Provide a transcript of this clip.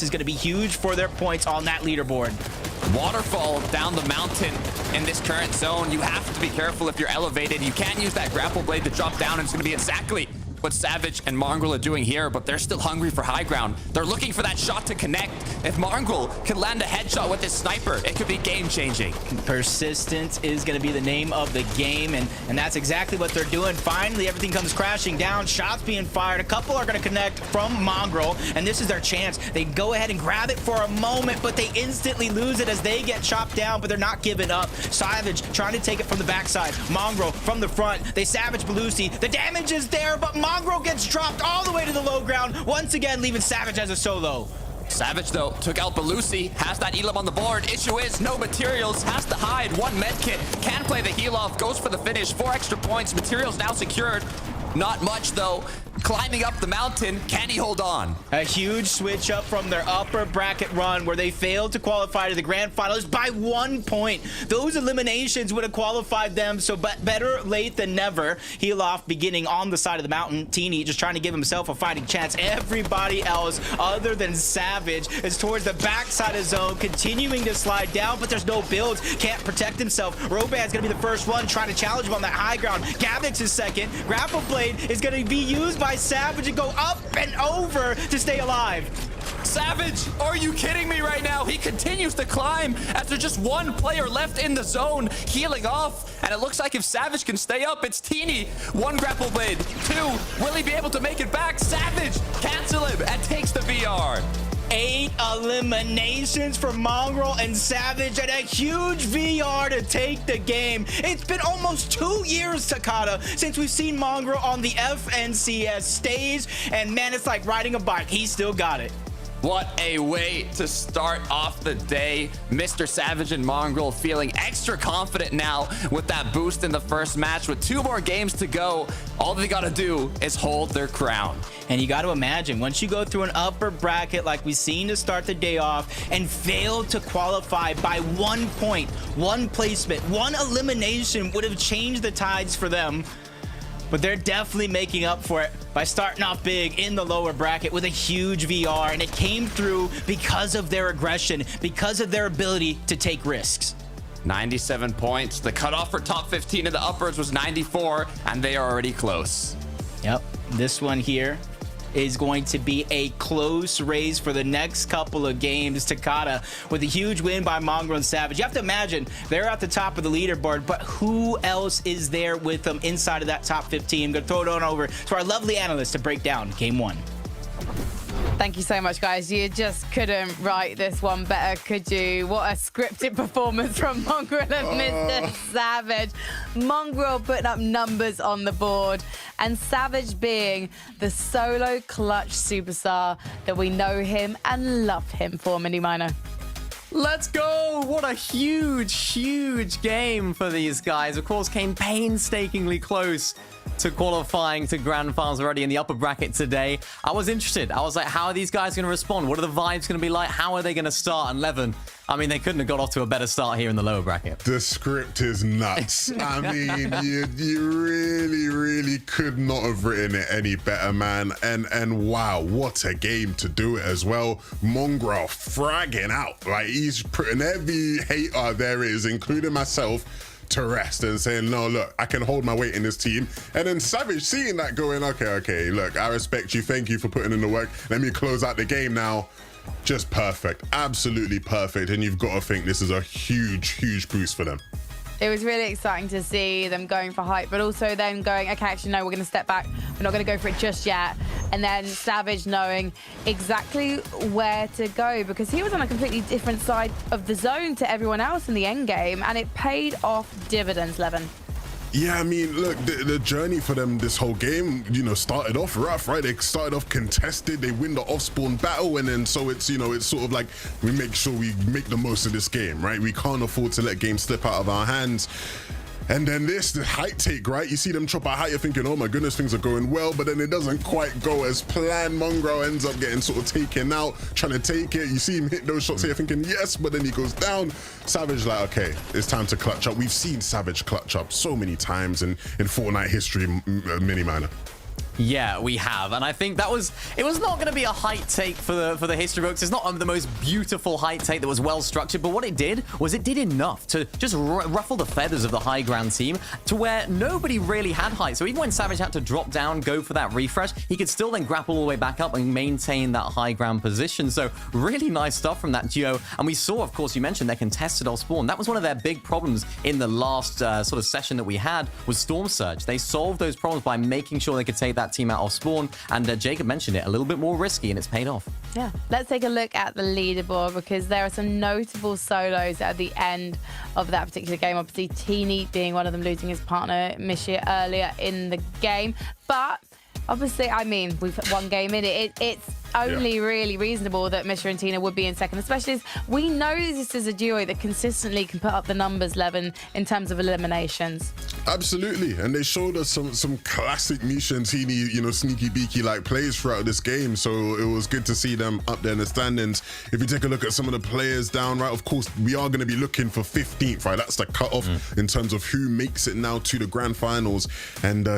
is going to be huge for their points on that leaderboard. Waterfall down the mountain in this current zone. You have to be careful if you're elevated. You can't use that grapple blade to drop down, and it's going to be exactly what Savage and Mongraal are doing here, but they're still hungry for high ground. They're looking for that shot to connect. If Mongraal can land a headshot with his sniper, it could be game-changing. Persistence is going to be the name of the game, and that's exactly what they're doing. Finally, everything comes crashing down. Shots being fired. A couple are going to connect from Mongraal, and this is their chance. They go ahead and grab it for a moment, but they instantly lose it as they get chopped down, but they're not giving up. Savage trying to take it from the backside. Mongraal from the front. They Savage Belusi. The damage is there, but Mongraal gets dropped all the way to the low ground, once again leaving Savage as a solo. Savage, though, took out Belusi, has that Elam on the board. Issue is no materials, has to hide. One med kit, can play the heal off, goes for the finish. 4 extra points, materials now secured. Not much, though. Climbing up the mountain, can he hold on? A huge switch up from their upper bracket run where they failed to qualify to the grand finals by 1 point. Those eliminations would have qualified them, so better late than never. Heal off beginning on the side of the mountain. Teeny just trying to give himself a fighting chance. Everybody else other than Savage is towards the backside of zone, continuing to slide down, but there's no builds. Can't protect himself. Roban's gonna be the first one trying to challenge him on that high ground. Gavix is second. Grapple blade is gonna be used by Savage and go up and over to stay alive. Savage, are you kidding me right now? He continues to climb as there's just one player left in the zone, healing off. And it looks like if Savage can stay up, it's Teeny. 1 grapple blade, 2. Will he be able to make it back? Savage, cancel him and takes the VR. 8 eliminations for Mongraal and Savage and a huge VR to take the game. It's been almost 2 years, Takada, since we've seen Mongraal on the FNCS stage, and man, it's like riding a bike. He's still got it. What a way to start off the day. Mr. Savage and Mongraal feeling extra confident now with that boost in the first match. With 2 more games to go, all they got to do is hold their crown. And you got to imagine, once you go through an upper bracket like we've seen to start the day off and fail to qualify by 1 point, 1 placement, 1 elimination would have changed the tides for them. But they're definitely making up for it by starting off big in the lower bracket with a huge VR, and it came through because of their aggression, because of their ability to take risks. 97 points. The cutoff for top 15 in the uppers was 94, and they are already close. Yep, this one here is going to be a close race for the next couple of games. Takada with a huge win by Mongraal and Savage. You have to imagine they're at the top of the leaderboard, but who else is there with them inside of that top 15? I'm going to throw it on over to our lovely analyst to break down game 1. Thank you so much, guys. You just couldn't write this one better, could you? What a scripted performance from Mongraal and Mr. Savage. Mongraal putting up numbers on the board, and Savage being the solo clutch superstar that we know him and love him for, Mini Minor. Let's go! What a huge, huge game for these guys. Of course, came painstakingly close to qualifying to grand finals already in the upper bracket today. I was interested. I was like, how are these guys going to respond? What are the vibes going to be like? How are they going to start? And Levin, I mean, they couldn't have got off to a better start here in the lower bracket. The script is nuts. I mean, you really could not have written it any better, man. And wow, what a game to do it as well. Mongraal fragging out. Like, he's putting every hater there is, including myself, to rest and saying, no, look, I can hold my weight in this team. And then Savage seeing that going, okay, look, I respect you. Thank you for putting in the work. Let me close out the game now. Just perfect. Absolutely perfect. And you've got to think this is a huge boost for them. It was really exciting to see them going for hype, but also then going, okay, actually, no, we're going to step back. We're not going to go for it just yet. And then Savage knowing exactly where to go, because he was on a completely different side of the zone to everyone else in the end game, and it paid off dividends, Levin. Yeah, I mean, look, the journey for them this whole game, started off rough, right? They started off contested, they win the off-spawn battle, and then so it's, it's sort of like we make sure we make the most of this game, right? We can't afford to let games slip out of our hands. And then the height take, right? You see them chop a height, you're thinking, oh my goodness, things are going well, but then it doesn't quite go as planned. Mongraal ends up getting sort of taken out, trying to take it. You see him hit those shots here thinking, yes, but then he goes down. Savage like, okay, it's time to clutch up. We've seen Savage clutch up so many times in Fortnite history, Mini Minor. Yeah, we have, and I think it was not going to be a height take for the history books. It's not the most beautiful height take that was well structured, but what it did was it did enough to just ruffle the feathers of the high ground team to where nobody really had height. So even when Savage had to drop down, go for that refresh, he could still then grapple all the way back up and maintain that high ground position. So really nice stuff from that duo. And we saw, of course, you mentioned they're contested off spawn. That was one of their big problems in the last sort of session that we had was Storm Surge. They solved those problems by making sure they could take that team out off spawn, and Jacob mentioned it, a little bit more risky, and it's paid off. Yeah, let's take a look at the leaderboard because there are some notable solos at the end of that particular game. Obviously, Teeny being one of them, losing his partner Mishir earlier in the game. But obviously, I mean, we've put one game in it. It's only really reasonable that Mishra and Tina would be in second, especially as we know this is a duo that consistently can put up the numbers, Levin, in terms of eliminations. Absolutely, and they showed us some classic Misha and Teeny, you know, sneaky beaky like plays throughout this game. So it was good to see them up there in the standings. If you take a look at some of the players down, right, of course we are going to be looking for 15th, right? That's the cutoff in terms of who makes it now to the grand finals, and